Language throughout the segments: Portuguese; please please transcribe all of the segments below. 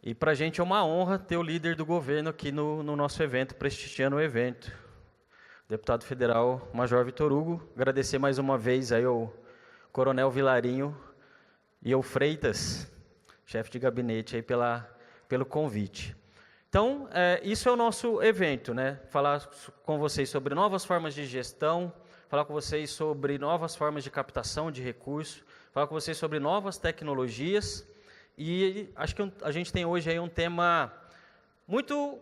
E para a gente é uma honra ter o líder do governo aqui no nosso evento, prestigiando o evento. Deputado Federal Major Vitor Hugo, agradecer mais uma vez aí ao Coronel Vilarinho e ao Freitas, chefe de gabinete, aí pelo convite. Então, isso é o nosso evento, né? Falar com vocês sobre novas formas de gestão, falar com vocês sobre novas formas de captação de recursos, falar com vocês sobre novas tecnologias. E acho que a gente tem hoje aí um tema muito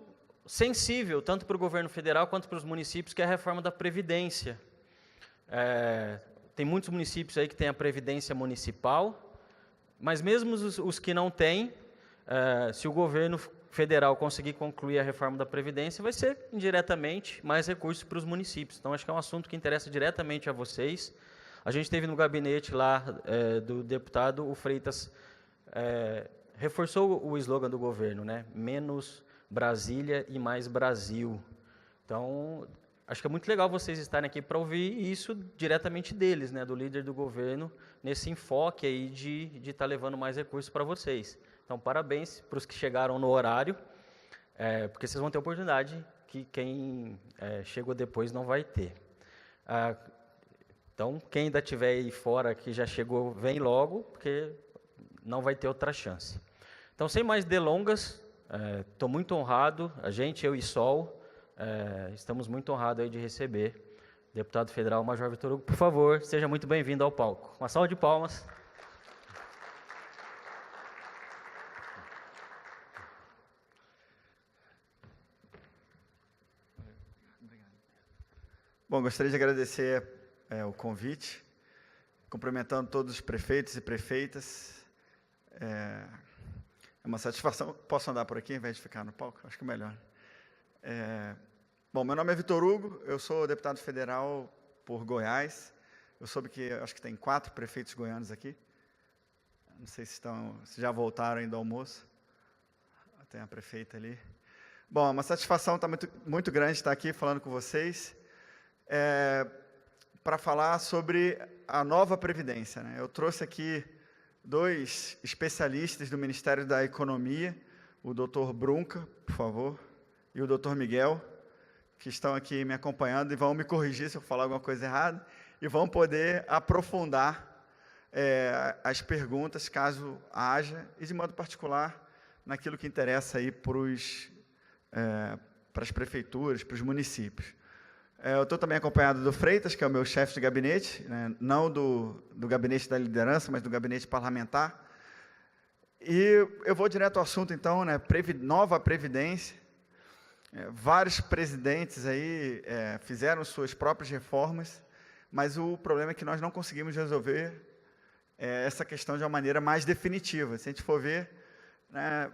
sensível, tanto para o governo federal quanto para os municípios, que é a reforma da Previdência. Tem muitos municípios aí que têm a Previdência Municipal, mas mesmo os que não têm, se o governo federal conseguir concluir a reforma da Previdência, vai ser indiretamente mais recursos para os municípios. Então, acho que é um assunto que interessa diretamente a vocês. A gente teve no gabinete lá do deputado, o Freitas reforçou o slogan do governo, né? Menos Brasília e mais Brasil. Então, acho que é muito legal vocês estarem aqui para ouvir isso diretamente deles, né? Do líder do governo, nesse enfoque aí de estar levando mais recursos para vocês. Então, parabéns para os que chegaram no horário, porque vocês vão ter oportunidade que quem chegou depois não vai ter. Então, quem ainda estiver aí fora, que já chegou, vem logo, porque não vai ter outra chance. Então, sem mais delongas, estou muito honrado, eu e Sol, estamos muito honrados aí de receber o deputado federal Major Vitor Hugo. Por favor, seja muito bem-vindo ao palco. Uma salva de palmas. Bom, gostaria de agradecer o convite, cumprimentando todos os prefeitos e prefeitas. É uma satisfação. Posso andar por aqui, ao invés de ficar no palco? Acho que é melhor. Bom, meu nome é Vitor Hugo, eu sou deputado federal por Goiás. Eu soube que, acho que tem 4 prefeitos goianos aqui. Não sei se já voltaram aí do almoço. Tem a prefeita ali. Bom, é uma satisfação muito grande estar aqui falando com vocês. Para falar sobre a nova Previdência, né? Eu trouxe aqui 2 especialistas do Ministério da Economia, o Dr. Brunca, por favor, e o Dr. Miguel, que estão aqui me acompanhando e vão me corrigir se eu falar alguma coisa errada, e vão poder aprofundar as perguntas, caso haja, e de modo particular, naquilo que interessa aí para as prefeituras, para os municípios. Eu estou também acompanhado do Freitas, que é o meu chefe de gabinete, né, não do gabinete da liderança, mas do gabinete parlamentar. E eu vou direto ao assunto, então, né, nova Previdência. Vários presidentes aí fizeram suas próprias reformas, mas o problema é que nós não conseguimos resolver essa questão de uma maneira mais definitiva. Se a gente for ver, né,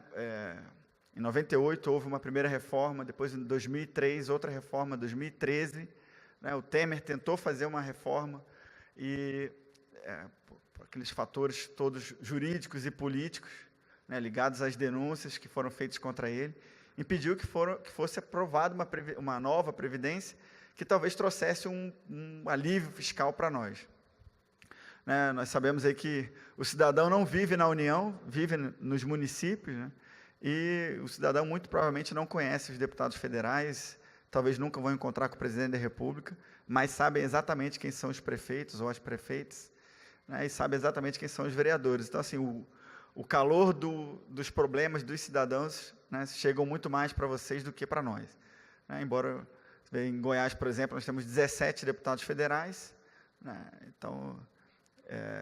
em 98 houve uma primeira reforma, depois em 2003 outra reforma, 2013, né, o Temer tentou fazer uma reforma e por aqueles fatores todos jurídicos e políticos, né, ligados às denúncias que foram feitas contra ele, impediu que fosse aprovada uma nova Previdência que talvez trouxesse um alívio fiscal para nós. Né, nós sabemos aí que o cidadão não vive na União, vive nos municípios, né? E o cidadão muito provavelmente não conhece os deputados federais, talvez nunca vão encontrar com o presidente da República, mas sabem exatamente quem são os prefeitos ou as prefeitas, né, e sabem exatamente quem são os vereadores. Então, assim, o calor dos problemas dos cidadãos, né, chegam muito mais para vocês do que para nós. Né, embora, em Goiás, por exemplo, nós temos 17 deputados federais, né, então,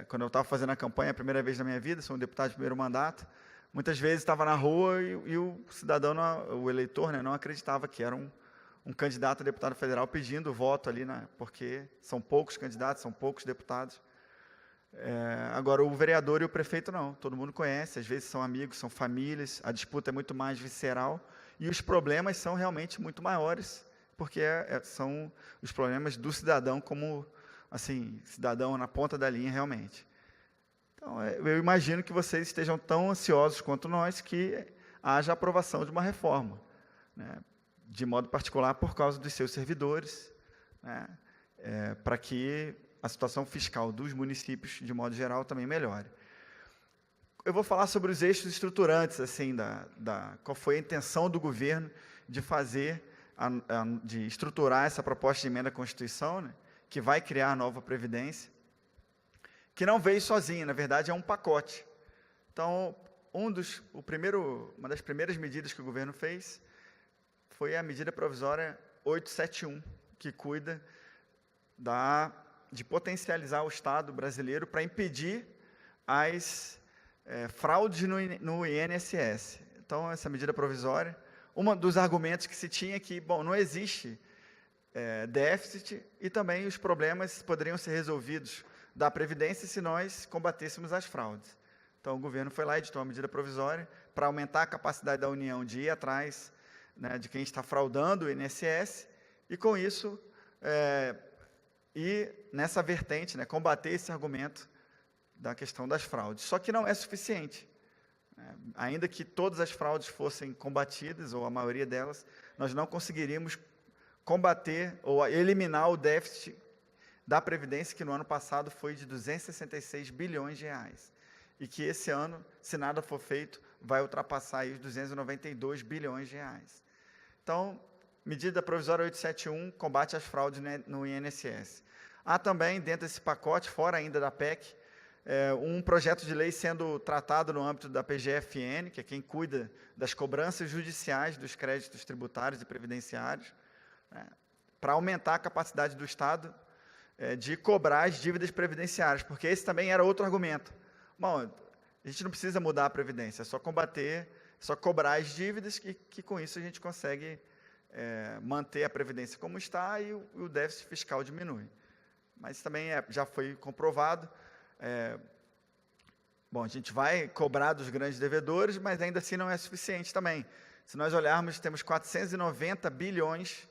quando eu estava fazendo a campanha, a primeira vez na minha vida, sou um deputado de primeiro mandato, muitas vezes estava na rua e o cidadão, o eleitor, né, não acreditava que era um candidato a deputado federal pedindo voto ali, né, porque são poucos candidatos, são poucos deputados. Agora, o vereador e o prefeito não, todo mundo conhece, às vezes são amigos, são famílias, a disputa é muito mais visceral e os problemas são realmente muito maiores, porque são os problemas do cidadão como, assim, cidadão na ponta da linha realmente. Então, eu imagino que vocês estejam tão ansiosos quanto nós que haja aprovação de uma reforma, né, de modo particular por causa dos seus servidores, né, para que a situação fiscal dos municípios, de modo geral, também melhore. eu vou falar sobre os eixos estruturantes, assim, qual foi a intenção do governo de fazer, de estruturar essa proposta de emenda à Constituição, né, que vai criar a nova Previdência, que não veio sozinha, na verdade é um pacote. Então, uma das primeiras medidas que o governo fez foi a medida provisória 871, que cuida de potencializar o Estado brasileiro para impedir as fraudes no INSS. Então, essa medida provisória, um dos argumentos que se tinha é que, bom, não existe déficit e também os problemas poderiam ser resolvidos da Previdência se nós combatêssemos as fraudes. Então, o governo foi lá e editou uma medida provisória para aumentar a capacidade da União de ir atrás, né, de quem está fraudando o INSS e, com isso, ir nessa vertente, né, combater esse argumento da questão das fraudes. Só que não é suficiente. Ainda que todas as fraudes fossem combatidas, ou a maioria delas, nós não conseguiríamos combater ou eliminar o déficit da Previdência, que no ano passado foi de 266 bilhões de reais. E que esse ano, se nada for feito, vai ultrapassar aí os 292 bilhões de reais. Então, medida provisória 871, combate às fraudes no INSS. Há também, dentro desse pacote, fora ainda da PEC, um projeto de lei sendo tratado no âmbito da PGFN, que é quem cuida das cobranças judiciais dos créditos tributários e previdenciários, né, para aumentar a capacidade do Estado de cobrar as dívidas previdenciárias, porque esse também era outro argumento. Bom, a gente não precisa mudar a Previdência, é só combater, é só cobrar as dívidas, que com isso a gente consegue manter a Previdência como está e o déficit fiscal diminui. Mas também já foi comprovado. Bom, a gente vai cobrar dos grandes devedores, mas ainda assim não é suficiente também. Se nós olharmos, temos 490 bilhões,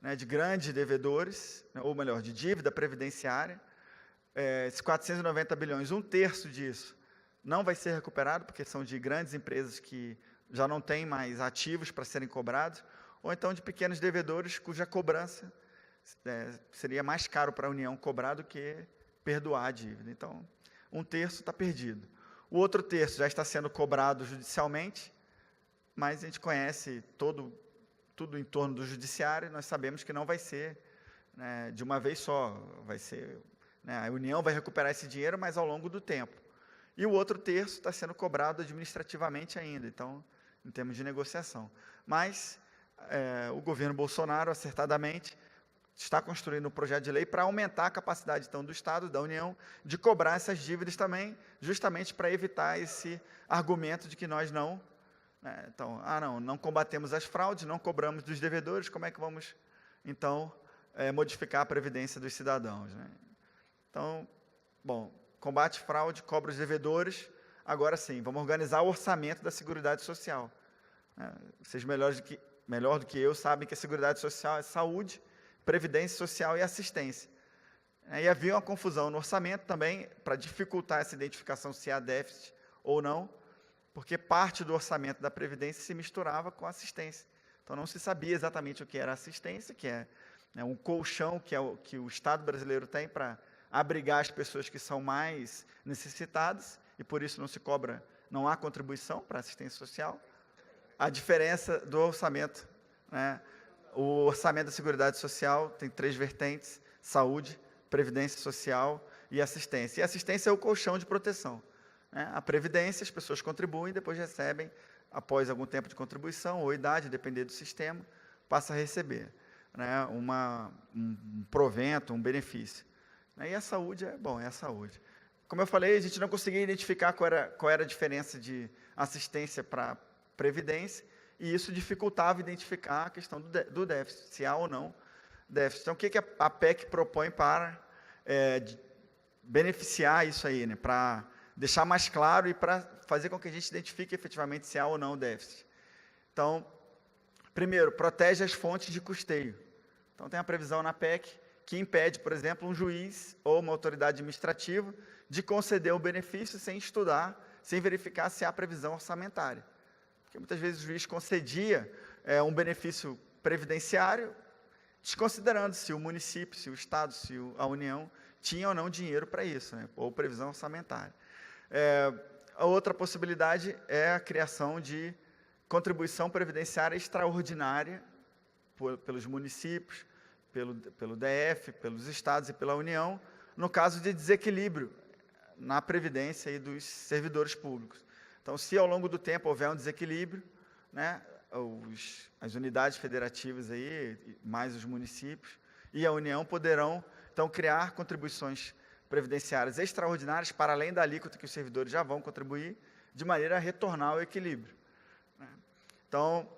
né, de grandes devedores, ou melhor, de dívida previdenciária. Esses 490 bilhões, um terço disso não vai ser recuperado, porque são de grandes empresas que já não têm mais ativos para serem cobrados, ou então de pequenos devedores cuja cobrança seria mais caro para a União cobrar do que perdoar a dívida. Então, um terço está perdido. O outro terço já está sendo cobrado judicialmente, mas a gente conhece tudo em torno do judiciário, e nós sabemos que não vai ser, né, de uma vez só, vai ser, né, a União vai recuperar esse dinheiro, mas ao longo do tempo. E o outro terço está sendo cobrado administrativamente ainda, então, em termos de negociação. Mas o governo Bolsonaro, acertadamente, está construindo um projeto de lei para aumentar a capacidade, então, do Estado, da União, de cobrar essas dívidas também, justamente para evitar esse argumento de que nós não, então, não combatemos as fraudes, não cobramos dos devedores, como é que vamos, então, modificar a previdência dos cidadãos, né? Então, bom, combate fraude, cobra os devedores, agora sim, vamos organizar o orçamento da Seguridade Social. Vocês melhor do que eu sabem que a Seguridade Social é saúde, previdência social e assistência. E havia uma confusão no orçamento também, para dificultar essa identificação se há déficit ou não, porque parte do orçamento da Previdência se misturava com a assistência. Então, não se sabia exatamente o que era assistência, que é um colchão que o Estado brasileiro tem para abrigar as pessoas que são mais necessitadas, e por isso não há contribuição para a assistência social. A diferença do orçamento, né? O orçamento da Seguridade Social tem 3 vertentes: saúde, previdência social e assistência. E assistência é o colchão de proteção. A Previdência, as pessoas contribuem, depois recebem, após algum tempo de contribuição ou idade, depender do sistema, passa a receber, né, um provento, um benefício. E a saúde é a saúde. Como eu falei, a gente não conseguia identificar qual era a diferença de assistência para Previdência, e isso dificultava identificar a questão do déficit, se há ou não déficit. Então, o que a PEC propõe para beneficiar isso aí, né, para deixar mais claro e para fazer com que a gente identifique efetivamente se há ou não déficit? Então, primeiro, protege as fontes de custeio. Então, tem a previsão na PEC que impede, por exemplo, um juiz ou uma autoridade administrativa de conceder o benefício sem estudar, sem verificar se há previsão orçamentária. Porque muitas vezes o juiz concedia um benefício previdenciário, desconsiderando se o município, se o Estado, se a União tinha ou não dinheiro para isso, né, ou previsão orçamentária. A outra possibilidade é a criação de contribuição previdenciária extraordinária pelos municípios, pelo DF, pelos estados e pela União, no caso de desequilíbrio na previdência e dos servidores públicos. Então, se ao longo do tempo houver um desequilíbrio, né, as unidades federativas aí, mais os municípios e a União poderão, então, criar contribuições previdenciárias extraordinárias para além da alíquota que os servidores já vão contribuir, de maneira a retornar ao equilíbrio. Então,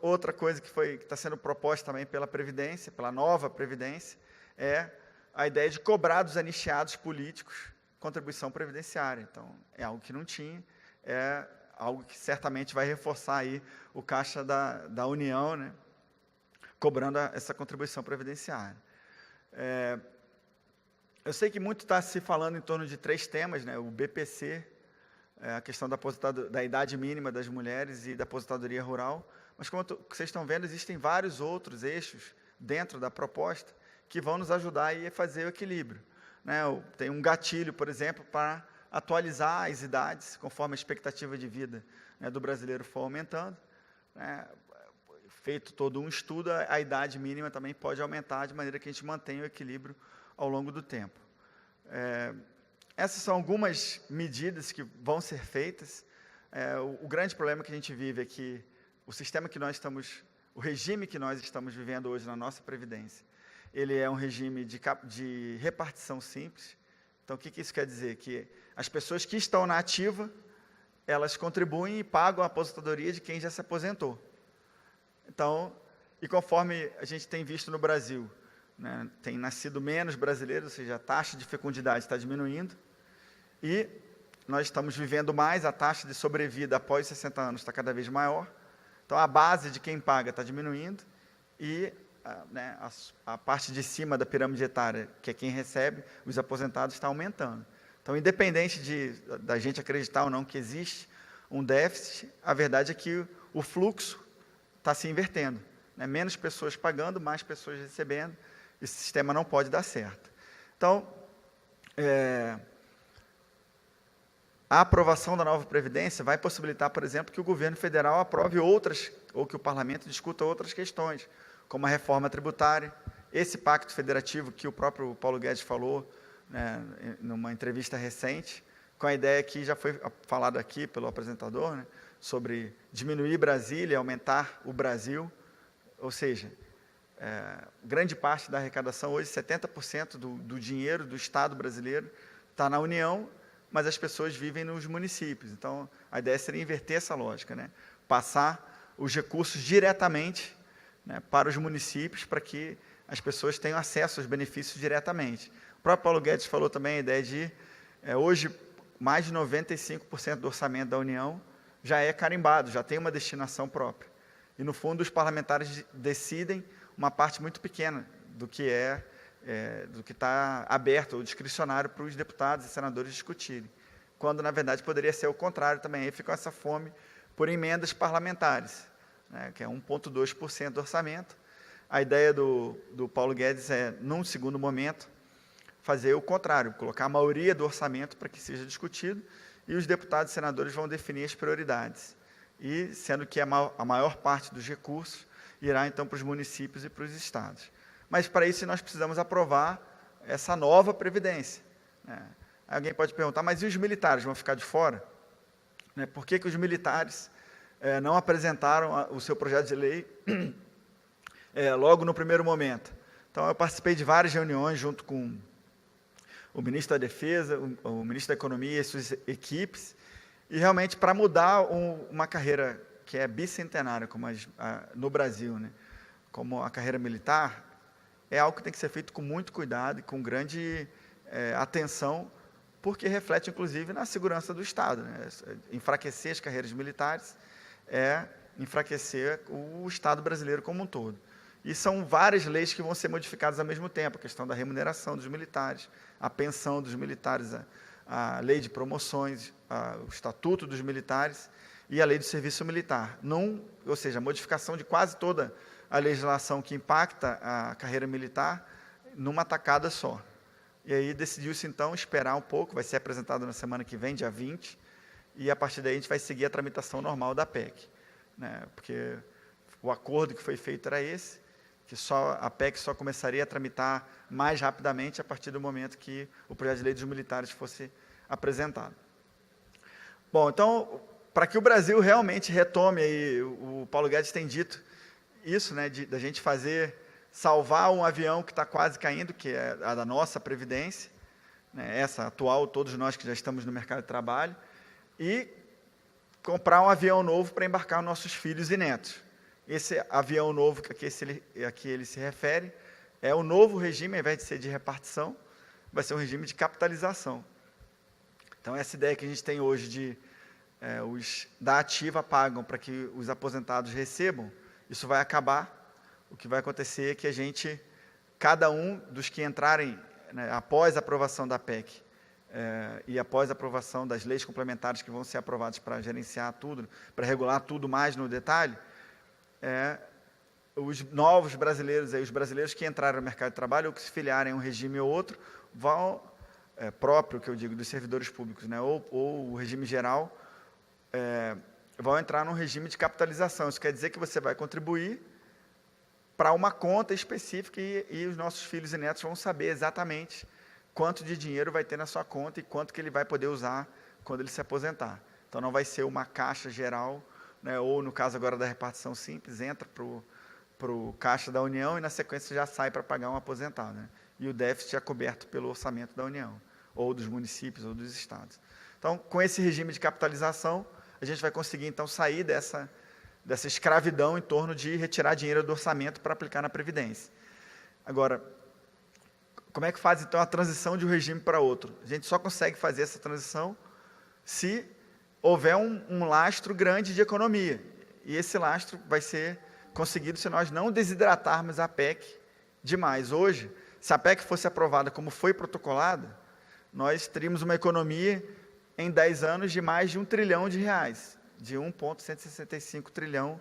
outra coisa que está sendo proposta também pela Previdência, pela nova Previdência, é a ideia de cobrar dos anistiados políticos contribuição previdenciária. Então, é algo que não tinha, é algo que certamente vai reforçar aí o caixa da União, né, cobrando essa contribuição previdenciária. Eu sei que muito está se falando em torno de 3 temas, né, o BPC, a questão da idade mínima das mulheres e da aposentadoria rural, mas como vocês estão vendo, existem vários outros eixos dentro da proposta que vão nos ajudar a fazer o equilíbrio. Né? Tem um gatilho, por exemplo, para atualizar as idades, conforme a expectativa de vida, né, do brasileiro for aumentando. Né? Feito todo um estudo, a idade mínima também pode aumentar, de maneira que a gente mantenha o equilíbrio ao longo do tempo. Essas são algumas medidas que vão ser feitas. O grande problema que a gente vive é que o regime que nós estamos vivendo hoje na nossa Previdência, ele é um regime de repartição simples. Então, o que isso quer dizer? Que as pessoas que estão na ativa, elas contribuem e pagam a aposentadoria de quem já se aposentou. Então, e conforme a gente tem visto no Brasil, né, tem nascido menos brasileiros, ou seja, a taxa de fecundidade está diminuindo, e nós estamos vivendo mais, a taxa de sobrevida após 60 anos está cada vez maior, então a base de quem paga está diminuindo, e né, a parte de cima da pirâmide etária, que é quem recebe, os aposentados, está aumentando. Então, independente da gente acreditar ou não que existe um déficit, a verdade é que o fluxo está se invertendo. Né? Menos pessoas pagando, mais pessoas recebendo, esse sistema não pode dar certo. Então, a aprovação da nova Previdência vai possibilitar, por exemplo, que o governo federal aprove outras, ou que o parlamento discuta outras questões, como a reforma tributária, esse pacto federativo que o próprio Paulo Guedes falou, né, numa entrevista recente, com a ideia que já foi falada aqui pelo apresentador, né, sobre diminuir Brasília, aumentar o Brasil, ou seja, grande parte da arrecadação, hoje 70% do dinheiro do Estado brasileiro está na União, mas as pessoas vivem nos municípios. Então, a ideia seria inverter essa lógica, né, passar os recursos diretamente, né, para os municípios, para que as pessoas tenham acesso aos benefícios diretamente. O próprio Paulo Guedes falou também a ideia de, hoje, mais de 95% do orçamento da União já é carimbado, já tem uma destinação própria. E, no fundo, os parlamentares decidem uma parte muito pequena do que está aberto ou discricionário para os deputados e senadores discutirem, quando, na verdade, poderia ser o contrário também. Aí fica essa fome por emendas parlamentares, né, que é 1,2% do orçamento. A ideia do Paulo Guedes é, num segundo momento, fazer o contrário, colocar a maioria do orçamento para que seja discutido, e os deputados e senadores vão definir as prioridades, e sendo que a maior parte dos recursos irá, então, para os municípios e para os estados. Mas, para isso, nós precisamos aprovar essa nova Previdência. Né? Alguém pode perguntar, mas e os militares vão ficar de fora? Né? Por que os militares não apresentaram o seu projeto de lei logo no primeiro momento? Então, eu participei de várias reuniões junto com o ministro da Defesa, o ministro da Economia e suas equipes, e realmente para mudar uma carreira que é bicentenária como no Brasil, né, como a carreira militar, é algo que tem que ser feito com muito cuidado e com grande atenção, porque reflete, inclusive, na segurança do Estado. Né? Enfraquecer as carreiras militares é enfraquecer o Estado brasileiro como um todo. E são várias leis que vão ser modificadas ao mesmo tempo, a questão da remuneração dos militares, a pensão dos militares, a lei de promoções, o estatuto dos militares e a lei do serviço militar. Ou seja, a modificação de quase toda a legislação que impacta a carreira militar numa tacada só. E aí decidiu-se, então, esperar um pouco, vai ser apresentado na semana que vem, dia 20, e, a partir daí, a gente vai seguir a tramitação normal da PEC, né? Porque o acordo que foi feito era esse, que a PEC só começaria a tramitar mais rapidamente a partir do momento que o projeto de lei dos militares fosse apresentado. Bom, então, para que o Brasil realmente retome, aí, o Paulo Guedes tem dito isso, né, da gente salvar um avião que está quase caindo, que é a da nossa Previdência, né, essa atual, todos nós que já estamos no mercado de trabalho, e comprar um avião novo para embarcar nossos filhos e netos. Esse avião novo a que ele se refere é o novo regime, ao invés de ser de repartição, vai ser um regime de capitalização. Então, essa ideia que a gente tem hoje de os da ativa pagam para que os aposentados recebam, isso vai acabar. O que vai acontecer é que cada um dos que entrarem, né, após a aprovação da PEC e após a aprovação das leis complementares que vão ser aprovadas para gerenciar tudo, para regular tudo mais no detalhe, os novos brasileiros, os brasileiros que entraram no mercado de trabalho ou que se filiarem a um regime ou outro, vão, próprio, que eu digo, dos servidores públicos, né, ou o regime geral, vão entrar num regime de capitalização. Isso quer dizer que você vai contribuir para uma conta específica e os nossos filhos e netos vão saber exatamente quanto de dinheiro vai ter na sua conta e quanto que ele vai poder usar quando ele se aposentar. Então, não vai ser uma caixa geral, né, ou, no caso agora da repartição simples, entra para o caixa da União e, na sequência, já sai para pagar um aposentado, né? E o déficit é coberto pelo orçamento da União, ou dos municípios, ou dos estados. Então, com esse regime de capitalização, a gente vai conseguir, então, sair dessa escravidão em torno de retirar dinheiro do orçamento para aplicar na Previdência. Agora, como é que faz, então, a transição de um regime para outro? A gente só consegue fazer essa transição se houver um lastro grande de economia. E esse lastro vai ser conseguido se nós não desidratarmos a PEC demais. Hoje, se a PEC fosse aprovada como foi protocolada, nós teríamos uma economia em 10 anos de mais de R$1 trilhão, de 1,165 trilhão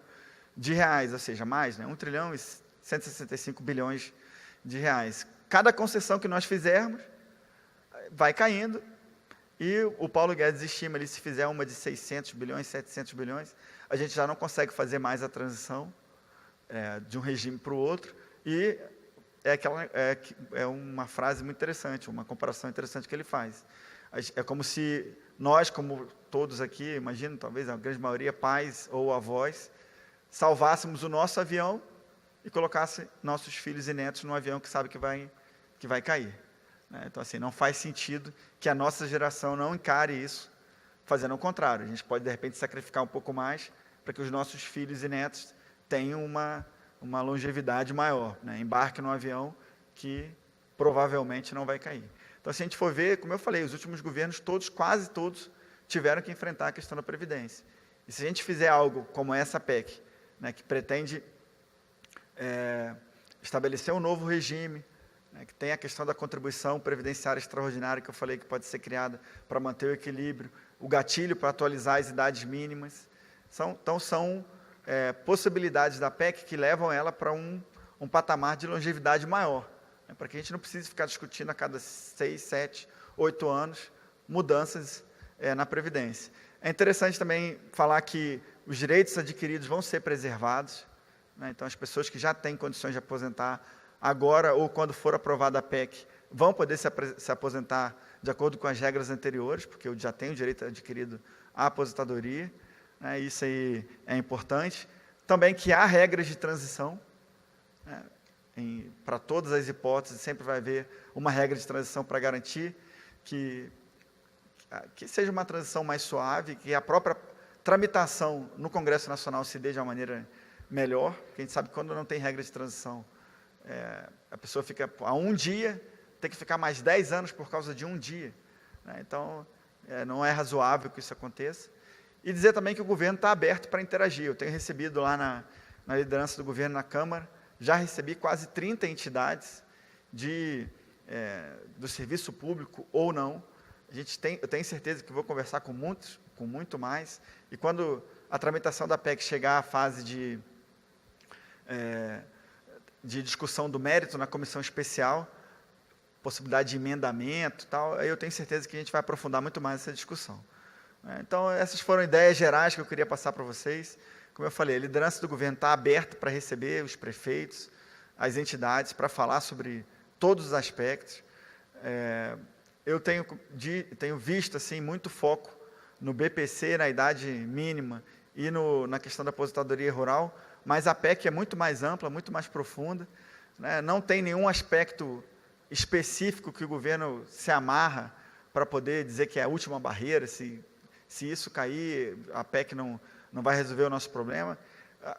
de reais, ou seja, mais, né? 1 trilhão e 165 bilhões de reais. Cada concessão que nós fizermos vai caindo, e o Paulo Guedes estima ali, se fizer uma de 600 bilhões, 700 bilhões, a gente já não consegue fazer mais a transição de um regime para o outro, e é uma frase muito interessante, uma comparação interessante que ele faz. É como se nós, como todos aqui, imagino, talvez a grande maioria, pais ou avós, salvássemos o nosso avião e colocasse nossos filhos e netos num avião que sabe que vai cair, né? Então, assim, não faz sentido que a nossa geração não encare isso, fazendo o contrário. A gente pode, de repente, sacrificar um pouco mais para que os nossos filhos e netos tenham uma longevidade maior, né? Embarque num avião que provavelmente não vai cair. Então, se a gente for ver, como eu falei, os últimos governos, quase todos, tiveram que enfrentar a questão da Previdência. E se a gente fizer algo como essa PEC, né, que pretende estabelecer um novo regime, né, que tem a questão da contribuição previdenciária extraordinária, que eu falei que pode ser criada para manter o equilíbrio, o gatilho para atualizar as idades mínimas, são possibilidades da PEC que levam ela para um patamar de longevidade maior, para que a gente não precise ficar discutindo a cada 6, 7, 8 anos mudanças na Previdência. É interessante também falar que os direitos adquiridos vão ser preservados, né? Então, as pessoas que já têm condições de aposentar agora ou quando for aprovada a PEC vão poder se aposentar de acordo com as regras anteriores, porque eu já tenho direito adquirido à aposentadoria, né? Isso aí é importante. Também que há regras de transição, né? Para todas as hipóteses, sempre vai haver uma regra de transição para garantir que seja uma transição mais suave, que a própria tramitação no Congresso Nacional se dê de uma maneira melhor, porque a gente sabe que quando não tem regra de transição, a pessoa fica a um dia, tem que ficar mais 10 anos por causa de um dia, né? Então, não é razoável que isso aconteça. E dizer também que o governo está aberto para interagir. Eu tenho recebido lá na liderança do governo na Câmara, já recebi quase 30 entidades do serviço público ou não. Eu tenho certeza que vou conversar com muito mais, e quando a tramitação da PEC chegar à fase de discussão do mérito na comissão especial, possibilidade de emendamento, tal, aí eu tenho certeza que a gente vai aprofundar muito mais essa discussão. Então, essas foram ideias gerais que eu queria passar para vocês. Como eu falei, a liderança do governo está aberta para receber os prefeitos, as entidades, para falar sobre todos os aspectos. Eu tenho visto assim, muito foco no BPC, na idade mínima, e na questão da aposentadoria rural, mas a PEC é muito mais ampla, muito mais profunda, né? Não tem nenhum aspecto específico que o governo se amarra para poder dizer que é a última barreira, se isso cair, a PEC não vai resolver o nosso problema.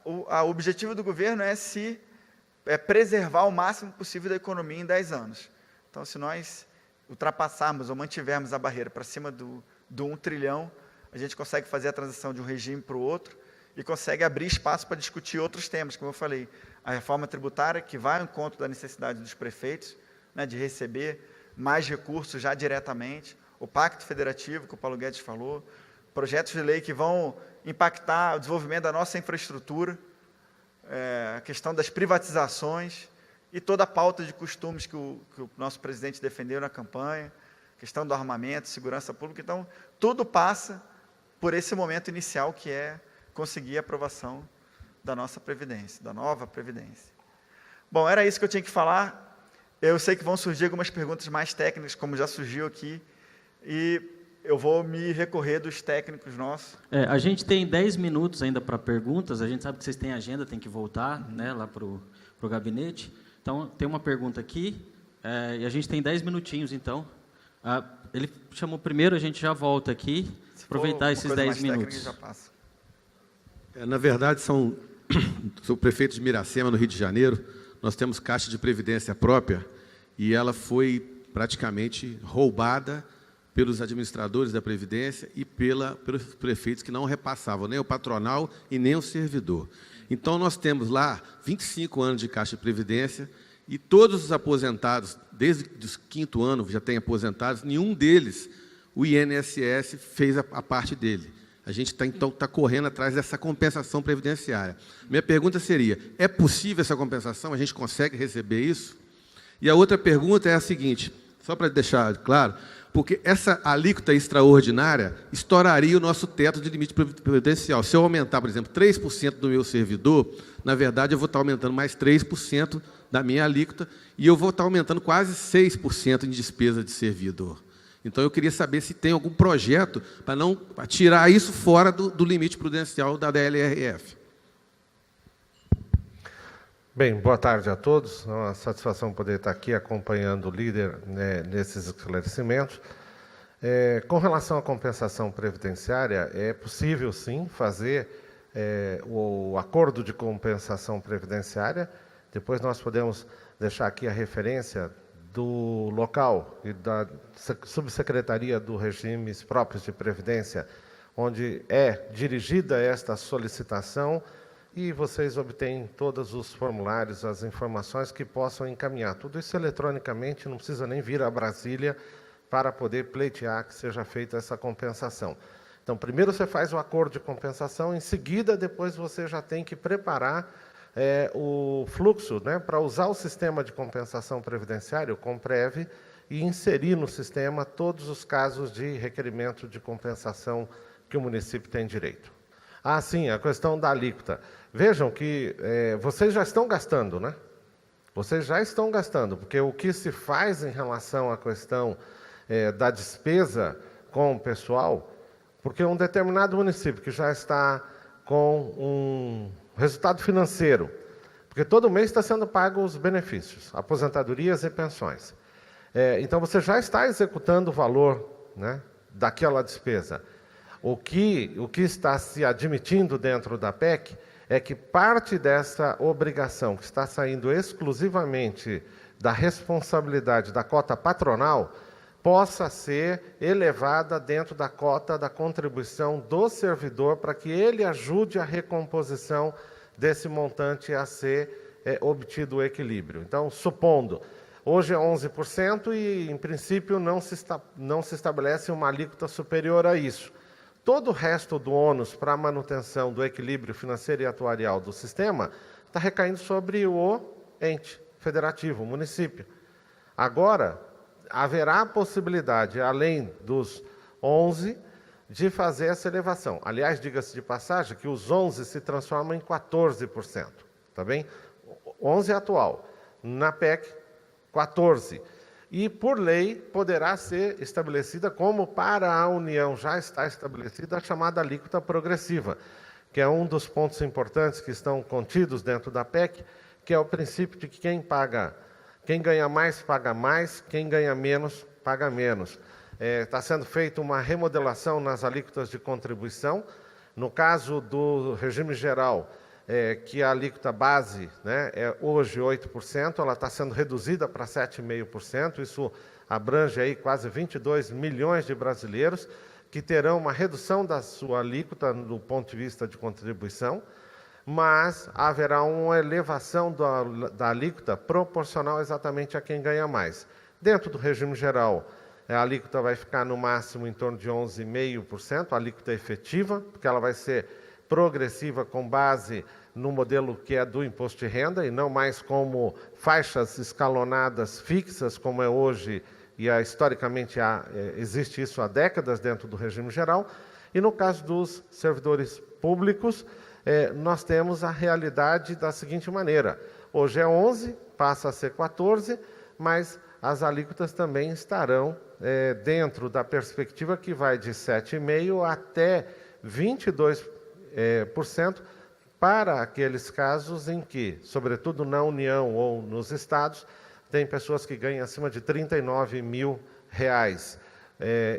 O objetivo do governo é preservar o máximo possível da economia em 10 anos. Então, se nós ultrapassarmos ou mantivermos a barreira para cima do 1 trilhão, a gente consegue fazer a transição de um regime para o outro e consegue abrir espaço para discutir outros temas, como eu falei, a reforma tributária, que vai ao encontro da necessidade dos prefeitos, né, de receber mais recursos já diretamente, o Pacto Federativo, que o Paulo Guedes falou, projetos de lei que vão impactar o desenvolvimento da nossa infraestrutura, a questão das privatizações e toda a pauta de costumes que o nosso presidente defendeu na campanha, questão do armamento, segurança pública. Então, tudo passa por esse momento inicial, que é conseguir a aprovação da nossa Previdência, da nova Previdência. Bom, era isso que eu tinha que falar. Eu sei que vão surgir algumas perguntas mais técnicas, como já surgiu aqui, e eu vou me recorrer dos técnicos nossos. A gente tem 10 minutos ainda para perguntas, a gente sabe que vocês têm agenda, tem que voltar, né, lá para o gabinete. Então, tem uma pergunta aqui, e a gente tem 10 minutinhos, então. Ele chamou primeiro, a gente já volta aqui, aproveitar esses 10 minutos. Já passa. Na verdade, sou prefeito de Miracema, no Rio de Janeiro. Nós temos caixa de previdência própria e ela foi praticamente roubada pelos administradores da Previdência e pelos prefeitos que não repassavam nem o patronal e nem o servidor. Então, nós temos lá 25 anos de caixa de Previdência e todos os aposentados, desde o 5º ano, já têm aposentados, nenhum deles, o INSS, fez a parte dele. A gente está correndo atrás dessa compensação previdenciária. Minha pergunta seria, é possível essa compensação? A gente consegue receber isso? E a outra pergunta é a seguinte, só para deixar claro, porque essa alíquota extraordinária estouraria o nosso teto de limite previdencial. Se eu aumentar, por exemplo, 3% do meu servidor, na verdade, eu vou estar aumentando mais 3% da minha alíquota e eu vou estar aumentando quase 6% em despesa de servidor. Então, eu queria saber se tem algum projeto para tirar isso fora do limite prudencial da DLRF. Bem, boa tarde a todos. É uma satisfação poder estar aqui acompanhando o líder, né, nesses esclarecimentos. Com relação à compensação previdenciária, é possível, sim, fazer o acordo de compensação previdenciária. Depois nós podemos deixar aqui a referência do local e da Subsecretaria dos Regimes Próprios de Previdência, onde é dirigida esta solicitação, e vocês obtêm todos os formulários, as informações que possam encaminhar. Tudo isso eletronicamente, não precisa nem vir a Brasília para poder pleitear que seja feita essa compensação. Então, primeiro você faz o acordo de compensação, em seguida, depois você já tem que preparar o fluxo, né, para usar o sistema de compensação previdenciária, o Comprev, e inserir no sistema todos os casos de requerimento de compensação que o município tem direito. Sim, a questão da alíquota. Vejam que vocês já estão gastando, né? Vocês já estão gastando, porque o que se faz em relação à questão da despesa com o pessoal, porque um determinado município que já está com um resultado financeiro, porque todo mês está sendo pago os benefícios, aposentadorias e pensões. Então, você já está executando o valor, né, daquela despesa. O que está se admitindo dentro da PEC é que parte dessa obrigação, que está saindo exclusivamente da responsabilidade da cota patronal, possa ser elevada dentro da cota da contribuição do servidor, para que ele ajude a recomposição desse montante a ser obtido o equilíbrio. Então, supondo, hoje é 11% e, em princípio, não se estabelece uma alíquota superior a isso. Todo o resto do ônus para a manutenção do equilíbrio financeiro e atuarial do sistema está recaindo sobre o ente federativo, o município. Agora, haverá a possibilidade, além dos 11, de fazer essa elevação. Aliás, diga-se de passagem que os 11 se transformam em 14%, tá bem? 11 é atual. Na PEC, 14%. E, por lei, poderá ser estabelecida, como para a União já está estabelecida, a chamada alíquota progressiva, que é um dos pontos importantes que estão contidos dentro da PEC, que é o princípio de que quem ganha mais, paga mais, quem ganha menos, paga menos. Está sendo feita uma remodelação nas alíquotas de contribuição. No caso do regime geral, que a alíquota base, né, é hoje 8%, ela está sendo reduzida para 7,5%. Isso abrange aí quase 22 milhões de brasileiros que terão uma redução da sua alíquota do ponto de vista de contribuição, mas haverá uma elevação da alíquota proporcional exatamente a quem ganha mais. Dentro do regime geral, a alíquota vai ficar no máximo em torno de 11,5%, a alíquota efetiva, porque ela vai ser progressiva com base no modelo que é do imposto de renda e não mais como faixas escalonadas fixas, como é hoje, e historicamente existe isso há décadas dentro do regime geral. E no caso dos servidores públicos, nós temos a realidade da seguinte maneira: hoje é 11, passa a ser 14, mas as alíquotas também estarão dentro da perspectiva que vai de 7,5% até 22%, para aqueles casos em que, sobretudo na União ou nos estados, tem pessoas que ganham acima de R$39 mil.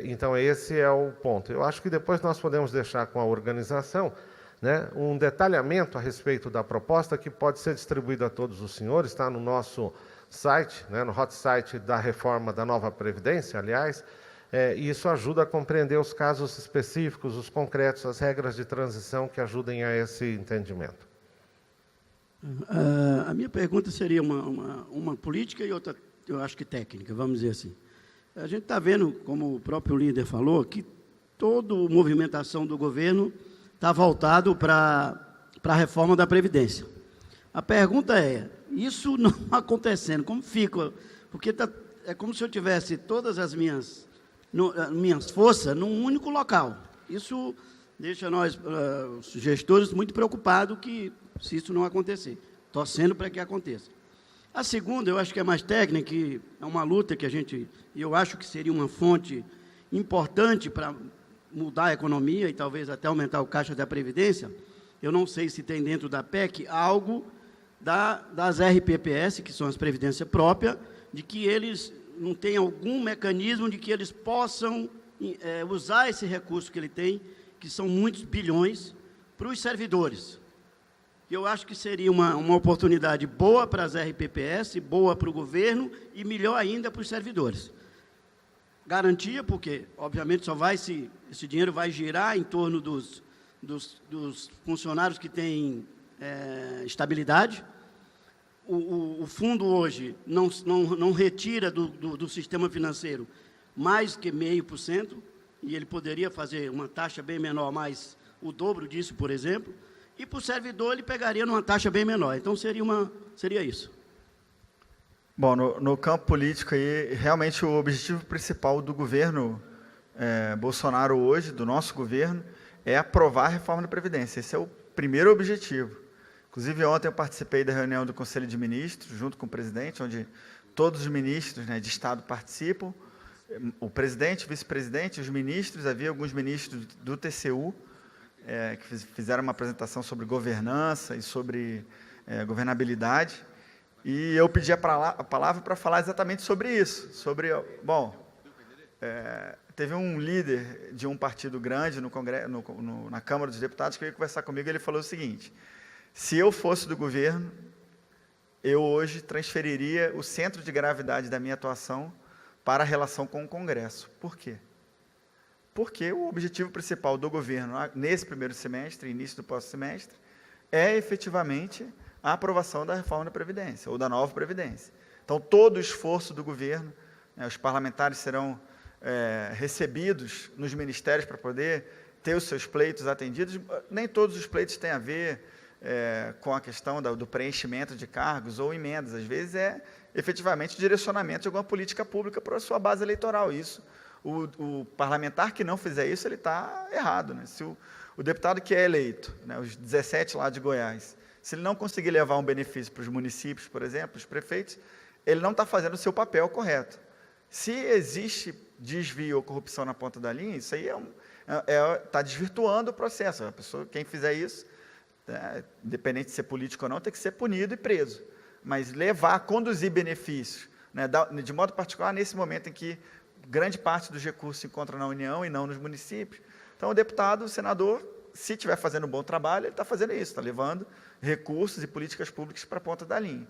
Então, esse é o ponto. Eu acho que depois nós podemos deixar com a organização, né, um detalhamento a respeito da proposta que pode ser distribuído a todos os senhores, está no nosso site, né, no hot site da reforma da nova Previdência, aliás, e isso ajuda a compreender os casos específicos, os concretos, as regras de transição que ajudem a esse entendimento. A minha pergunta seria uma política e outra, eu acho que técnica, vamos dizer assim. A gente está vendo, como o próprio líder falou, que toda a movimentação do governo está voltado para a reforma da Previdência. A pergunta é, isso não acontecendo, como fica? Porque é como se eu tivesse todas as minhas forças num único local. Isso deixa nós, os gestores, muito preocupados se isso não acontecer, torcendo para que aconteça. A segunda, eu acho que é mais técnica, que é uma luta que eu acho que seria uma fonte importante para mudar a economia e talvez até aumentar o caixa da Previdência. Eu não sei se tem dentro da PEC algo das RPPS, que são as Previdência Própria, de que eles não têm algum mecanismo de que eles possam usar esse recurso que ele tem, que são muitos bilhões, para os servidores. Eu acho que seria uma oportunidade boa para as RPPS, boa para o governo e melhor ainda para os servidores. Garantia, porque, obviamente, esse dinheiro vai girar em torno dos funcionários que têm estabilidade. O fundo hoje não retira do sistema financeiro mais que 0,5%, e ele poderia fazer uma taxa bem menor, mas o dobro disso, por exemplo, e para o servidor ele pegaria numa taxa bem menor. Então, seria isso. Bom, no campo político, aí, realmente o objetivo principal do governo Bolsonaro hoje, do nosso governo, é aprovar a reforma da Previdência. Esse é o primeiro objetivo. Inclusive, ontem eu participei da reunião do Conselho de Ministros, junto com o presidente, onde todos os ministros, né, de Estado participam, o presidente, o vice-presidente, os ministros, havia alguns ministros do TCU, que fizeram uma apresentação sobre governança e sobre governabilidade, e eu pedi a palavra para falar exatamente sobre isso, teve um líder de um partido grande no Congresso, na Câmara dos Deputados, que veio conversar comigo, e ele falou o seguinte: se eu fosse do governo, eu hoje transferiria o centro de gravidade da minha atuação para a relação com o Congresso. Por quê? Porque o objetivo principal do governo, nesse primeiro semestre, início do próximo semestre, é efetivamente a aprovação da reforma da Previdência, ou da nova Previdência. Então, todo o esforço do governo, os parlamentares serão recebidos nos ministérios para poder ter os seus pleitos atendidos. Nem todos os pleitos têm a ver com a questão do preenchimento de cargos ou emendas. Às vezes efetivamente o direcionamento de alguma política pública para a sua base eleitoral. Isso O parlamentar que não fizer isso, ele está errado. Né? Se o deputado que é eleito, né, os 17 lá de Goiás, se ele não conseguir levar um benefício para os municípios, por exemplo, os prefeitos, ele não está fazendo o seu papel correto. Se existe desvio ou corrupção na ponta da linha, isso aí está desvirtuando o processo. A pessoa, quem fizer isso, independente de ser político ou não, tem que ser punido e preso. Mas conduzir benefícios, né, de modo particular, nesse momento em que grande parte dos recursos se encontra na União e não nos municípios. Então, o deputado, o senador, se estiver fazendo um bom trabalho, ele está fazendo isso, está levando recursos e políticas públicas para a ponta da linha.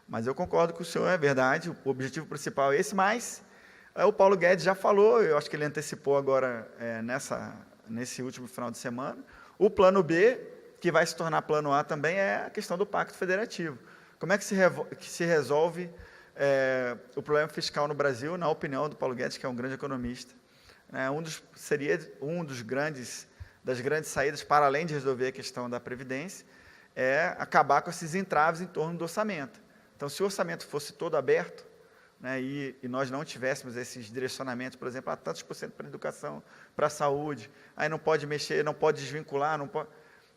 Mas eu concordo com o senhor, é verdade, o objetivo principal é esse, mas o Paulo Guedes já falou, eu acho que ele antecipou agora nesse último final de semana, o plano B, que vai se tornar plano A também, é a questão do Pacto Federativo. Como é que se resolve o problema fiscal no Brasil, na opinião do Paulo Guedes, que é um grande economista? Seria das grandes saídas, para além de resolver a questão da Previdência, é acabar com esses entraves em torno do orçamento. Então, se o orçamento fosse todo aberto, né, e nós não tivéssemos esses direcionamentos, por exemplo, tantos por cento para a educação, para a saúde, aí não pode mexer, não pode desvincular, não pode...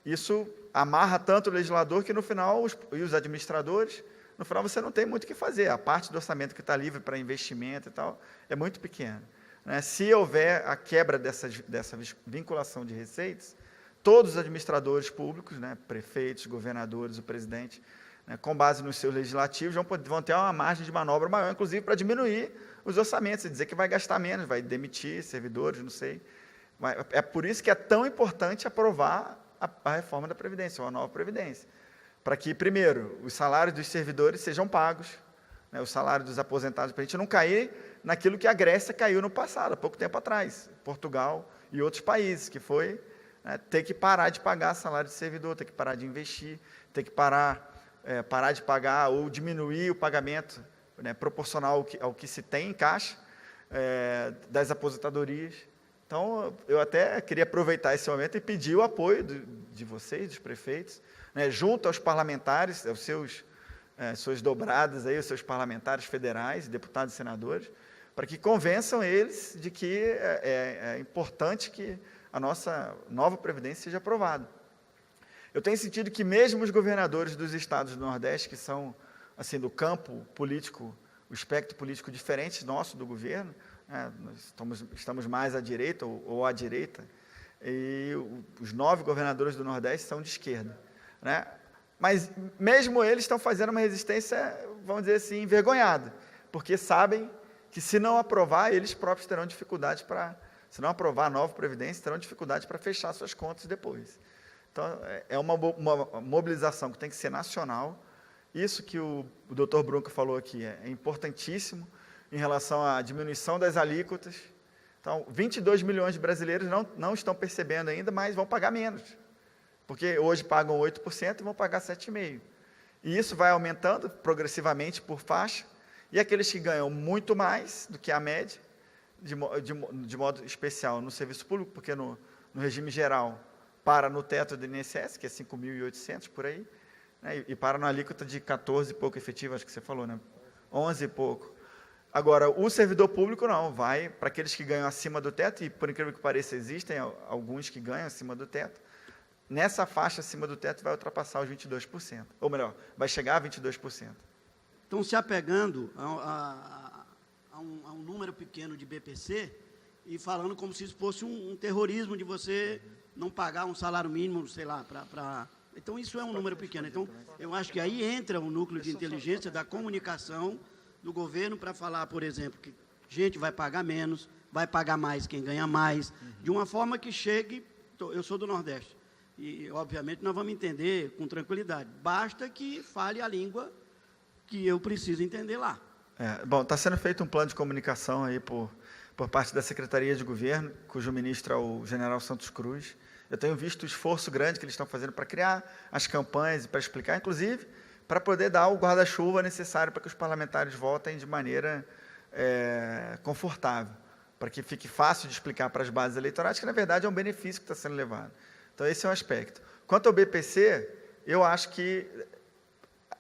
Isso amarra tanto o legislador que, no final, e os administradores, no final você não tem muito o que fazer. A parte do orçamento que está livre para investimento e tal é muito pequena. Né? Se houver a quebra dessa vinculação de receitas, todos os administradores públicos, né, prefeitos, governadores, o presidente, né, com base nos seus legislativos, vão ter uma margem de manobra maior, inclusive para diminuir os orçamentos, e dizer que vai gastar menos, vai demitir servidores, não sei. É por isso que é tão importante aprovar a reforma da Previdência, ou a nova Previdência, para que, primeiro, os salários dos servidores sejam pagos, né, o salário dos aposentados, para a gente não cair naquilo que a Grécia caiu no passado, há pouco tempo atrás, Portugal e outros países, que foi ter que parar de pagar salário de servidor, ter que parar de investir, ter que parar de pagar ou diminuir o pagamento, né, proporcional ao que se tem em caixa das aposentadorias. Então, eu até queria aproveitar esse momento e pedir o apoio de vocês, dos prefeitos, né, junto aos parlamentares, aos suas dobradas, aí, os seus parlamentares federais, deputados e senadores, para que convençam eles de que é importante que a nossa nova Previdência seja aprovada. Eu tenho sentido que mesmo os governadores dos estados do Nordeste, que são, assim, do campo político, o espectro político diferente nosso do governo, né, nós estamos mais à direita ou à direita, e os 9 governadores do Nordeste são de esquerda, né? Mas mesmo eles estão fazendo uma resistência, vamos dizer assim, envergonhada, porque sabem que se não aprovar, eles próprios terão dificuldade se não aprovar a nova Previdência, terão dificuldade para fechar suas contas depois. Então, é uma mobilização que tem que ser nacional. Isso que o doutor Brunca falou aqui é importantíssimo em relação à diminuição das alíquotas. Então, 22 milhões de brasileiros não estão percebendo ainda, mas vão pagar menos, porque hoje pagam 8% e vão pagar 7,5%. E isso vai aumentando progressivamente por faixa, e aqueles que ganham muito mais do que a média, de modo especial no serviço público, porque no regime geral para no teto do INSS, que é 5.800 por aí, né, e para na alíquota de 14 e pouco efetivo, acho que você falou, né? 11 e pouco. Agora, o servidor público não, vai para aqueles que ganham acima do teto, e por incrível que pareça, existem alguns que ganham acima do teto. Nessa faixa acima do teto vai ultrapassar os 22%, ou melhor, vai chegar a 22%. Então, se apegando a um número pequeno de BPC e falando como se isso fosse um terrorismo de você não pagar um salário mínimo, sei lá, Então, isso é um número pequeno. Então, eu acho que aí entra o núcleo de inteligência da comunicação do governo para falar, por exemplo, que gente vai pagar menos, vai pagar mais quem ganha mais, de uma forma que chegue... Eu sou do Nordeste, e, obviamente, nós vamos entender com tranquilidade. Basta que fale a língua que eu preciso entender lá. Bom, está sendo feito um plano de comunicação aí por parte da Secretaria de Governo, cujo ministro é o general Santos Cruz. Eu tenho visto o esforço grande que eles estão fazendo para criar as campanhas e para explicar, inclusive, para poder dar o guarda-chuva necessário para que os parlamentares votem de maneira confortável, para que fique fácil de explicar para as bases eleitorais que, na verdade, é um benefício que está sendo levado. Então, esse é um aspecto. Quanto ao BPC, eu acho que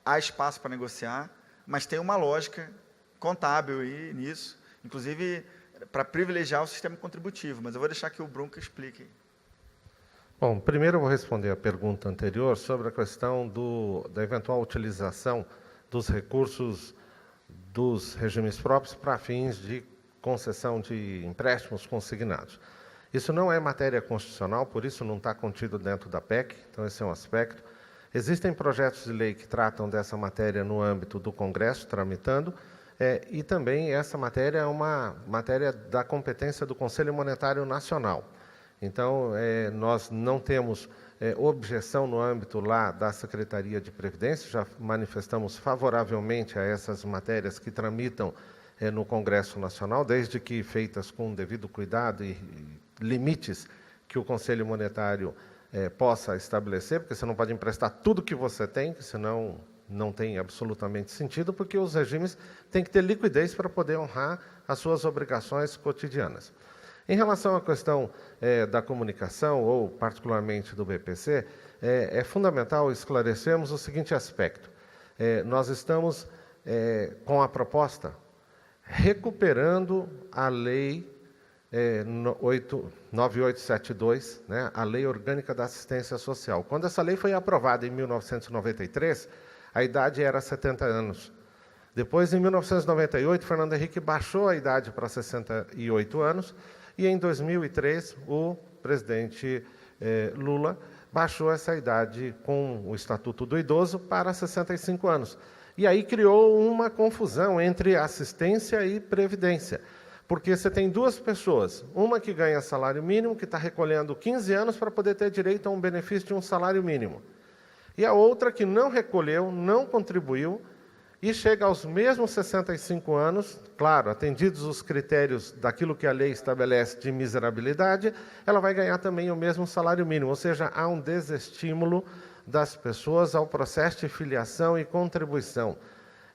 há espaço para negociar, mas tem uma lógica contábil aí nisso. Inclusive, para privilegiar o sistema contributivo, mas eu vou deixar que o Brunca explique. Bom, primeiro eu vou responder a pergunta anterior sobre a questão da eventual utilização dos recursos dos regimes próprios para fins de concessão de empréstimos consignados. Isso não é matéria constitucional, por isso não está contido dentro da PEC, então esse é um aspecto. Existem projetos de lei que tratam dessa matéria no âmbito do Congresso, tramitando, e também essa matéria é uma matéria da competência do Conselho Monetário Nacional. Então, nós não temos objeção no âmbito lá da Secretaria de Previdência, já manifestamos favoravelmente a essas matérias que tramitam no Congresso Nacional, desde que feitas com devido cuidado e limites que o Conselho Monetário possa estabelecer, porque você não pode emprestar tudo que você tem, senão não tem absolutamente sentido, porque os regimes têm que ter liquidez para poder honrar as suas obrigações cotidianas. Em relação à questão da comunicação, ou particularmente do BPC, é fundamental esclarecermos o seguinte aspecto. Nós estamos com a proposta recuperando a Lei 9872, né, a Lei Orgânica da Assistência Social. Quando essa lei foi aprovada em 1993, a idade era 70 anos. Depois, em 1998, Fernando Henrique baixou a idade para 68 anos, e em 2003, o presidente Lula baixou essa idade com o Estatuto do Idoso para 65 anos. E aí criou uma confusão entre assistência e previdência, porque você tem duas pessoas, uma que ganha salário mínimo, que está recolhendo 15 anos para poder ter direito a um benefício de um salário mínimo, e a outra que não recolheu, não contribuiu, e chega aos mesmos 65 anos, claro, atendidos os critérios daquilo que a lei estabelece de miserabilidade, ela vai ganhar também o mesmo salário mínimo, ou seja, há um desestímulo das pessoas ao processo de filiação e contribuição.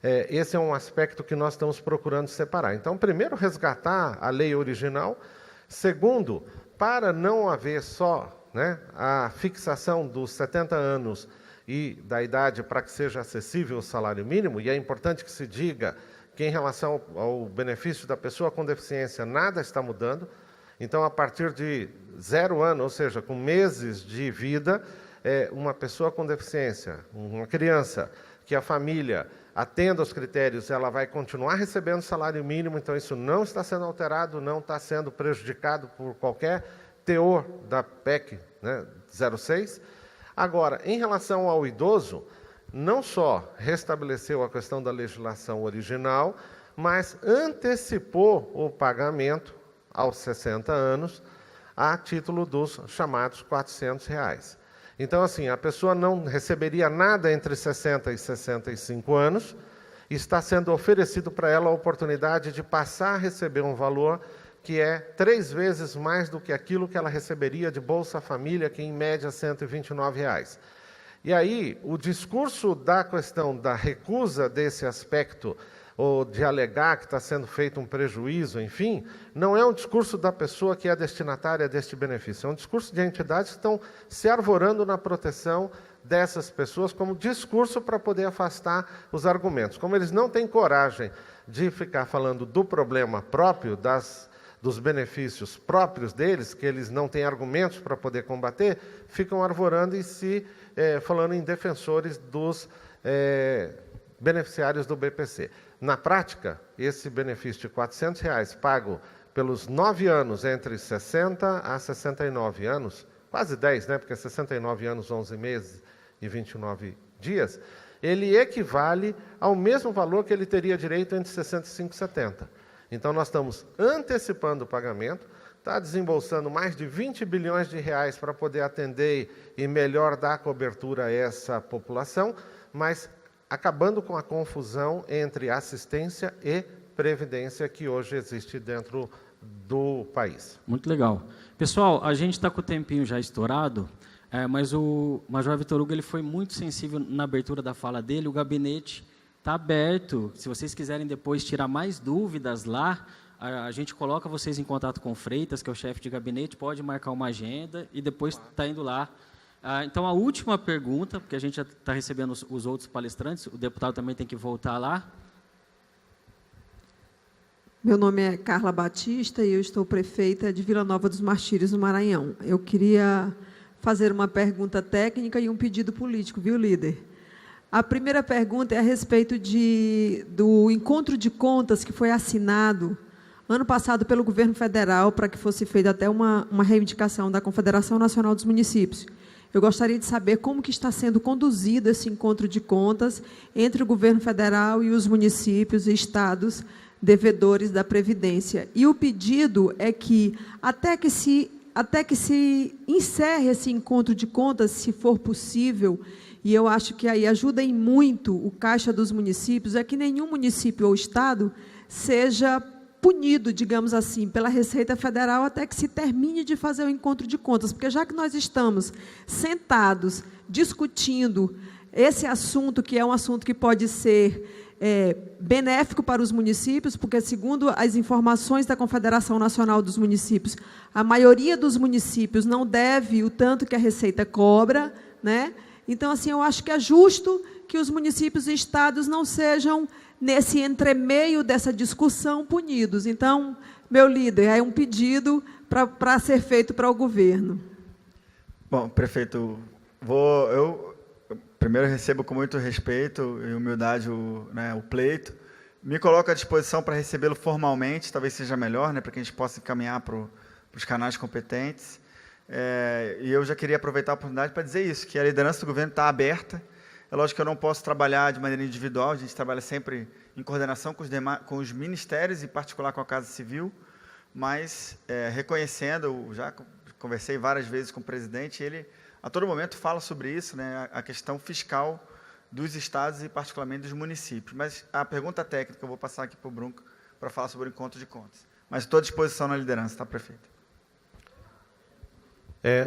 Esse é um aspecto que nós estamos procurando separar. Então, primeiro, resgatar a lei original. Segundo, para não haver só, né, a fixação dos 70 anos e da idade para que seja acessível o salário mínimo, e é importante que se diga que, em relação ao benefício da pessoa com deficiência, nada está mudando. Então, a partir de 0 ano, ou seja, com meses de vida, uma pessoa com deficiência, uma criança, que a família atenda aos critérios, ela vai continuar recebendo salário mínimo, então isso não está sendo alterado, não está sendo prejudicado por qualquer teor da PEC, né, 06. Agora, em relação ao idoso, não só restabeleceu a questão da legislação original, mas antecipou o pagamento aos 60 anos a título dos chamados R$400. Então, assim, a pessoa não receberia nada entre 60 e 65 anos, e está sendo oferecido para ela a oportunidade de passar a receber um valor que é 3 vezes mais do que aquilo que ela receberia de Bolsa Família, que em média é R$129. E aí, o discurso da questão da recusa desse aspecto, ou de alegar que está sendo feito um prejuízo, enfim, não é um discurso da pessoa que é destinatária deste benefício, é um discurso de entidades que estão se arvorando na proteção dessas pessoas como discurso para poder afastar os argumentos. Como eles não têm coragem de ficar falando do problema próprio, dos benefícios próprios deles, que eles não têm argumentos para poder combater, ficam arvorando e se falando em defensores dos beneficiários do BPC. Na prática, esse benefício de R$400 pago pelos 9 anos, entre 60 a 69 anos, quase 10, né, porque 69 anos, 11 meses e 29 dias, ele equivale ao mesmo valor que ele teria direito entre 65 e 70. Então, nós estamos antecipando o pagamento, está desembolsando mais de R$20 bilhões para poder atender e melhor dar cobertura a essa população, mas acabando com a confusão entre assistência e previdência que hoje existe dentro do país. Muito legal. Pessoal, a gente está com o tempinho já estourado, mas o Major Vitor Hugo ele foi muito sensível na abertura da fala dele, o gabinete está aberto. Se vocês quiserem depois tirar mais dúvidas lá, a gente coloca vocês em contato com o Freitas, que é o chefe de gabinete, pode marcar uma agenda e depois está indo lá. Então, a última pergunta, porque a gente já está recebendo os outros palestrantes, o deputado também tem que voltar lá. Meu nome é Carla Batista e eu estou prefeita de Vila Nova dos Martírios, no Maranhão. Eu queria fazer uma pergunta técnica e um pedido político, viu, líder? A primeira pergunta é a respeito do encontro de contas que foi assinado ano passado pelo governo federal para que fosse feita até uma reivindicação da Confederação Nacional dos Municípios. Eu gostaria de saber como que está sendo conduzido esse encontro de contas entre o governo federal e os municípios e estados devedores da Previdência. E o pedido é que, até que se encerre esse encontro de contas, se for possível, e eu acho que aí ajuda em muito o Caixa dos Municípios, é que nenhum município ou estado seja punido, digamos assim, pela Receita Federal até que se termine de fazer o encontro de contas, porque já que nós estamos sentados discutindo esse assunto, que é um assunto que pode ser benéfico para os municípios, porque, segundo as informações da Confederação Nacional dos Municípios, a maioria dos municípios não deve o tanto que a Receita cobra, né? Então, assim, eu acho que é justo que os municípios e estados não sejam, nesse entremeio dessa discussão, punidos. Então, meu líder, é um pedido para ser feito para o governo. Bom, prefeito, eu primeiro recebo com muito respeito e humildade o pleito. Me coloco à disposição para recebê-lo formalmente, talvez seja melhor, né, para que a gente possa encaminhar para os canais competentes. E eu já queria aproveitar a oportunidade para dizer isso, que a liderança do governo está aberta. É lógico que eu não posso trabalhar de maneira individual, a gente trabalha sempre em coordenação com os ministérios, em particular com a Casa Civil, mas reconhecendo, já conversei várias vezes com o presidente, ele a todo momento fala sobre isso, né, a questão fiscal dos estados e particularmente dos municípios. Mas a pergunta técnica eu vou passar aqui para o Brunco para falar sobre o encontro de contas. Mas estou à disposição na liderança, tá, prefeito?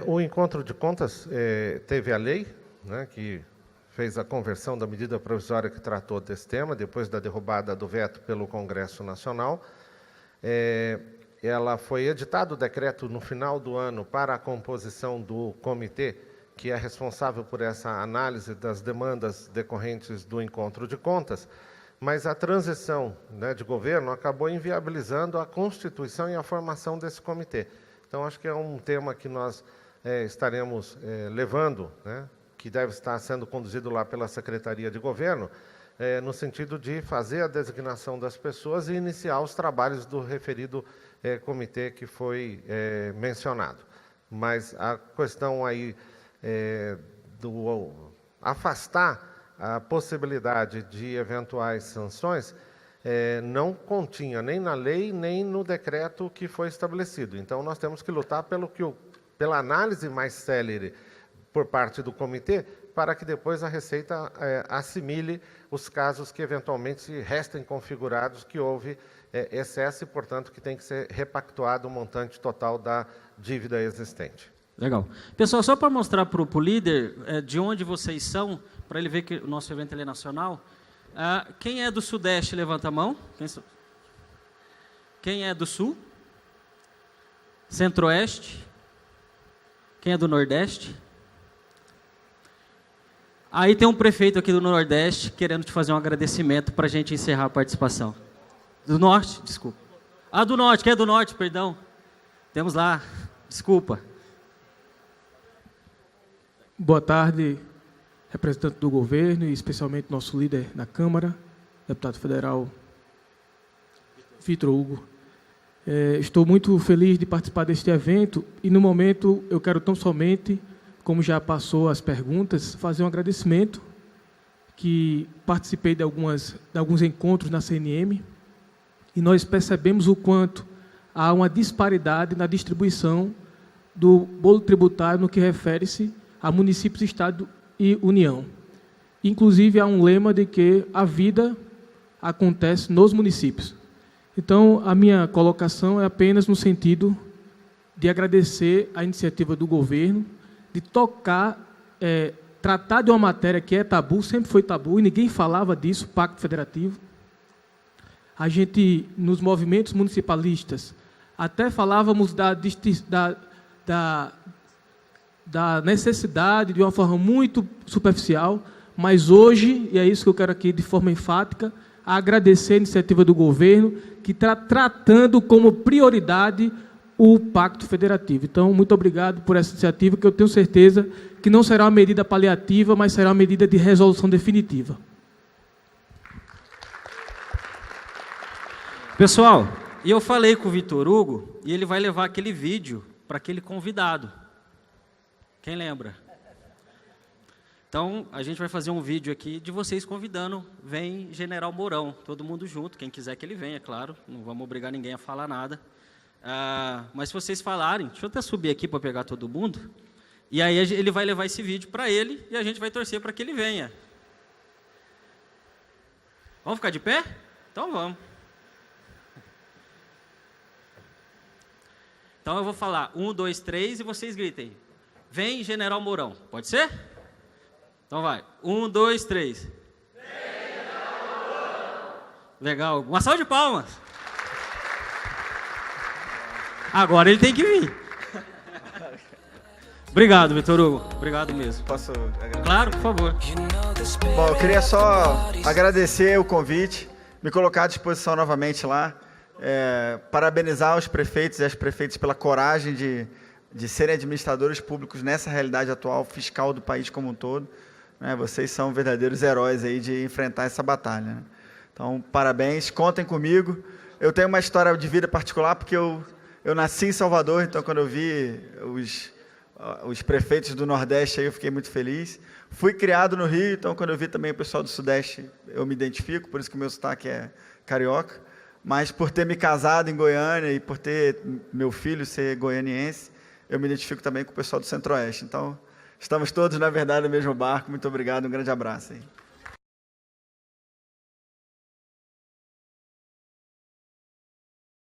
O encontro de contas teve a lei, né, que fez a conversão da medida provisória que tratou desse tema, depois da derrubada do veto pelo Congresso Nacional. Ela foi editado o decreto no final do ano para a composição do comitê, que é responsável por essa análise das demandas decorrentes do encontro de contas, mas a transição, né, de governo acabou inviabilizando a constituição e a formação desse comitê. Então, acho que é um tema que nós estaremos levando, né, que deve estar sendo conduzido lá pela Secretaria de Governo, no sentido de fazer a designação das pessoas e iniciar os trabalhos do referido comitê que foi mencionado. Mas a questão aí do afastar a possibilidade de eventuais sanções não continha nem na lei, nem no decreto que foi estabelecido. Então, nós temos que lutar pela análise mais célere por parte do comitê, para que depois a Receita assimile os casos que eventualmente restem configurados que houve excesso e, portanto, que tem que ser repactuado o montante total da dívida existente. Legal. Pessoal, só para mostrar para o líder de onde vocês são, para ele ver que o nosso evento é nacional, quem é do Sudeste, levanta a mão. Quem é do Sul? Centro-Oeste? Quem é do Nordeste? Aí tem um prefeito aqui do Nordeste querendo te fazer um agradecimento para a gente encerrar a participação. Do Norte, desculpa. Do Norte, quem é do Norte, perdão. Temos lá, desculpa. Boa tarde, representante do governo e especialmente nosso líder na Câmara, deputado federal Vitor Hugo. Estou muito feliz de participar deste evento e, no momento, eu quero tão somente, como já passou as perguntas, fazer um agradecimento, que participei de alguns encontros na CNM, e nós percebemos o quanto há uma disparidade na distribuição do bolo tributário no que refere-se a municípios, Estado e União. Inclusive, há um lema de que a vida acontece nos municípios. Então, a minha colocação é apenas no sentido de agradecer a iniciativa do governo, de tratar de uma matéria que é tabu, sempre foi tabu, e ninguém falava disso, Pacto Federativo. A gente, nos movimentos municipalistas, até falávamos da necessidade de uma forma muito superficial, mas hoje, e é isso que eu quero aqui de forma enfática, a agradecer a iniciativa do governo, que está tratando como prioridade o Pacto Federativo. Então, muito obrigado por essa iniciativa, que eu tenho certeza que não será uma medida paliativa, mas será uma medida de resolução definitiva. Pessoal, e eu falei com o Vitor Hugo, e ele vai levar aquele vídeo para aquele convidado. Quem lembra? Então, a gente vai fazer um vídeo aqui de vocês convidando, vem General Mourão, todo mundo junto, quem quiser que ele venha, claro, não vamos obrigar ninguém a falar nada. Mas se vocês falarem, deixa eu até subir aqui para pegar todo mundo, e aí ele vai levar esse vídeo para ele, e a gente vai torcer para que ele venha. Vamos ficar de pé? Então vamos. Então eu vou falar 1, 2, 3 e vocês gritem. Vem General Mourão, pode ser? Então vai, 1, 2, 3. Legal, uma salva de palmas. Agora ele tem que vir. Obrigado, Vitor Hugo, obrigado mesmo. Posso agradecer? Claro, por favor. Bom, eu queria só agradecer o convite, me colocar à disposição novamente lá, parabenizar os prefeitos e as prefeitas pela coragem de serem administradores públicos nessa realidade atual fiscal do país como um todo. Vocês são verdadeiros heróis aí de enfrentar essa batalha, né? Então, parabéns, contem comigo. Eu tenho uma história de vida particular, porque eu nasci em Salvador, então quando eu vi os prefeitos do Nordeste, aí eu fiquei muito feliz. Fui criado no Rio, então quando eu vi também o pessoal do Sudeste, eu me identifico, por isso que o meu sotaque é carioca. Mas por ter me casado em Goiânia e por ter meu filho ser goianiense, eu me identifico também com o pessoal do Centro-Oeste. Então, estamos todos, na verdade, no mesmo barco. Muito obrigado, um grande abraço aí.